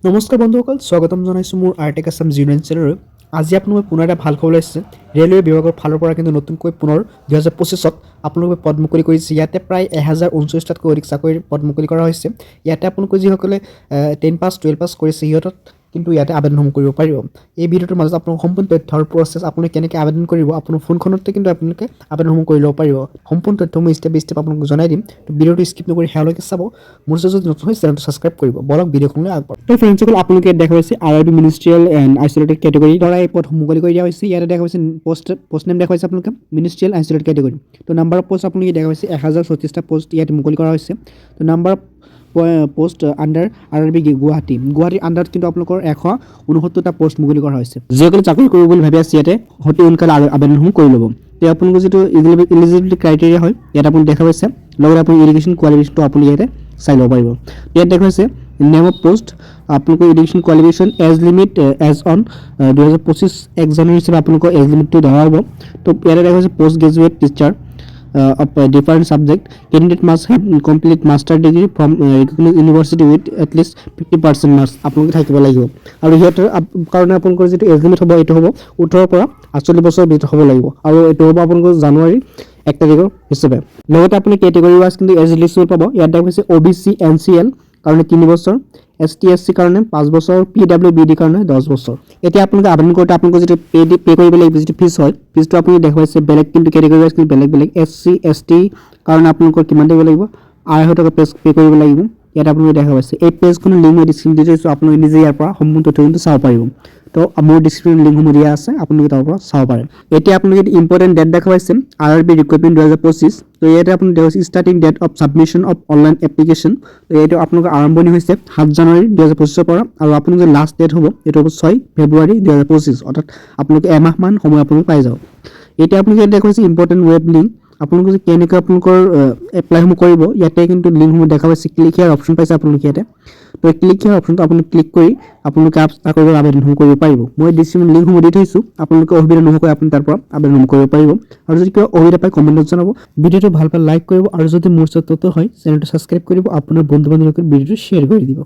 নমস্কাৰ বন্ধুসকল, স্বাগতম জনাইছোঁ মোৰ আৰ্টেক আছাম জিউনিয়ন চেনেললৈ। আজি আপোনালোকে পুনৰ এটা ভাল খবৰ লৈছে। ৰেলৱে বিভাগৰ ফালৰ পৰা কিন্তু নতুনকৈ পুনৰ 2025ত আপোনালোকে পদ মুকলি কৰিছে। ইয়াতে প্ৰায় 1039টাতকৈ অধিক চাকৰি পদ মুকলি কৰা হৈছে। ইয়াতে আপোনালোকে যিসকলে 10 পাছ 12 পাছ কৰিছে সিহঁতক কিন্তু ইয়াতে আবেদনসমূহ কৰিব পাৰিব। এই ভিডিঅ'টোৰ মাজত আপোনালোক সম্পূৰ্ণ তথ্য আৰু প্ৰচেছ আপুনি কেনেকৈ আবেদন কৰিব আপোনাৰ ফোনখনতে কিন্তু আপোনালোকে আবেদনসমূহ কৰি ল'ব পাৰিব। সম্পূৰ্ণ তথ্যসমূহ ষ্টেপ বাই ষ্টেপ আপোনালোক জনাই দিম। তো ভিডিঅ'টো স্কিপ নকৰি শেষলৈকে চাব। মোৰ যদি নতুন হয় চেনেলটো ছাবস্ক্ৰাইব কৰিব। বলক ভিডিঅ'খনলৈ আগবাঢ়ো। তো ফ্ৰেণ্ডসকল, আপোনালোকে দেখা হৈছে RRB ministerial and isolated category দ্বাৰা এই পদ মুকলি কৰি দিয়া হৈছে। ইয়াতে দেখা হৈছে পোষ্ট নেম দেখা হৈছে আপোনালোকে মিনিষ্ট্ৰিয়েল আইচলেটেড কেটেগৰী। তো নাম্বাৰ অফ পোষ্ট আপোনালোকে দেখা হৈছে 1034টা পোষ্ট ইয়াতে মুকলি কৰা হৈছে। তো নাম্বাৰ পোষ্ট আণ্ডাৰ RRB গুৱাহাটীৰ আণ্ডাৰত কিন্তু আপোনালোকৰ 169টা পোষ্ট মুকলি কৰা হৈছে। যিসকলে চাকৰি কৰিব বুলি ভাবি আছে ইয়াতে অতি সোনকালে আবেদনসমূহ কৰি ল'ব। তো আপোনালোকৰ যিটো ইলিজিবিলিটি ক্ৰাইটেৰিয়া হয় ইয়াত আপুনি দেখা পাইছে, লগতে আপুনি এডুকেশ্যন কোৱালিফিকেশ্যনটো আপুনি ইয়াতে চাই ল'ব পাৰিব। ইয়াত দেখা হৈছে নেম অফ পোষ্ট আপোনালোকৰ education qualification age limit age on 2025 1 জানুৱাৰী হিচাপে আপোনালোকৰ এজ লিমিটটো ধৰা হ'ব। তো ইয়াতে দেখা হৈছে post graduate teacher of different subject. Candidate must have complete master degree from recognized university with at least 50% marks আপোনালোকে থাকিব লাগিব। আৰু সিহঁতৰ কাৰণে আপোনালোকৰ যিটো এজ লিমিট হ'ব এইটো হ'ব 18 পৰা 48 বছৰ ভিতৰত হ'ব লাগিব। আৰু এইটো হ'ব আপোনালোকৰ জানুৱাৰী 1 তাৰিখৰ হিচাপে। লগতে আপুনি কেটেগৰী ৱাইজ কিন্তু এজ লিষ্ট পাব। ইয়াত দেখা হৈছে OBC NCL কাৰণে 3 বছৰ, ST SC কাৰণে 5 বছৰ, PWBD কাৰণে 10 বছৰ। এতিয়া আপোনালোকে আবেদন কৰোঁতে আপোনালোকৰ যিটো পে কৰিব লাগিব, যিটো ফিজ হয় ফিজটো আপুনি দেখা পাইছে বেলেগ, কিন্তু কেটেগৰী ৱাইজ কিন্তু বেলেগ SC ST কাৰণে আপোনালোকৰ কিমান দিব লাগিব 250 টকা পে কৰিব লাগিব। ইয়াত আপোনালোকে দেখা পাইছে এই পেজখনৰ লিংক মই ডিছক্ৰিপশ্যন দি থৈছোঁ। আপোনালোকে নিজে ইয়াৰ পৰা সম্পূৰ্ণ তথ্য কিন্তু চাব পাৰিব। তো মোৰ ডিছক্ৰিপশ্যন লিংকসমূহ দিয়া আছে, আপোনালোকে তাৰ পৰা চাব পাৰে। এতিয়া আপোনালোকে ইম্পৰ্টেণ্ট ডেট দেখা পাইছে RRB ৰিক্ৰুটমেণ্ট 2025। তো ইয়াতে আপুনি দেখা পাইছে starting date of submission of online application. তো এইটো আপোনালোকৰ আৰম্ভণি হৈছে 7 জানুৱাৰী 2025 পৰা, আৰু আপোনালোকৰ লাষ্ট ডেট হ'ব এইটো হ'ব 6 ফেব্ৰুৱাৰী 2025। অৰ্থাৎ আপোনালোকে এমাহমান সময় আপোনালোকে পাই যাব। এতিয়া আপোনালোকে দেখা পাইছে ইম্পৰ্টেণ্ট ৱেব লিংক। আপোনালোকে যে কেনেকৈ আপোনালোকৰ এপ্লাইসমূহ কৰিব ইয়াতে কিন্তু লিংকসমূহ দেখা পাইছে। ক্লিক হিয়াৰ অপশ্যন পাইছে আপোনালোকে ইয়াতে। তো ক্লিক হিয়াৰ অপশ্যনটো আপুনি ক্লিক কৰি আপোনালোকে চাকৰিৰ আবেদনসমূহ কৰিব পাৰিব। মই ডিছক্ৰিপশ্যন লিংকসমূহ দি থৈছোঁ, আপোনালোকে অসুবিধা নোহোৱাকৈ আপুনি তাৰ পৰা আবেদন কৰিব পাৰিব। আৰু যদি কিবা অসুবিধা পায় কমেণ্টত জনাব। ভিডিঅ'টো ভাল পালে লাইক কৰিব, আৰু যদি মোৰ ওচৰত তথ্য হয় চেনেলটো ছাবস্ক্ৰাইব কৰিব, আপোনাৰ বন্ধু বান্ধৱীক ভিডিঅ'টো শ্বেয়াৰ কৰি দিব।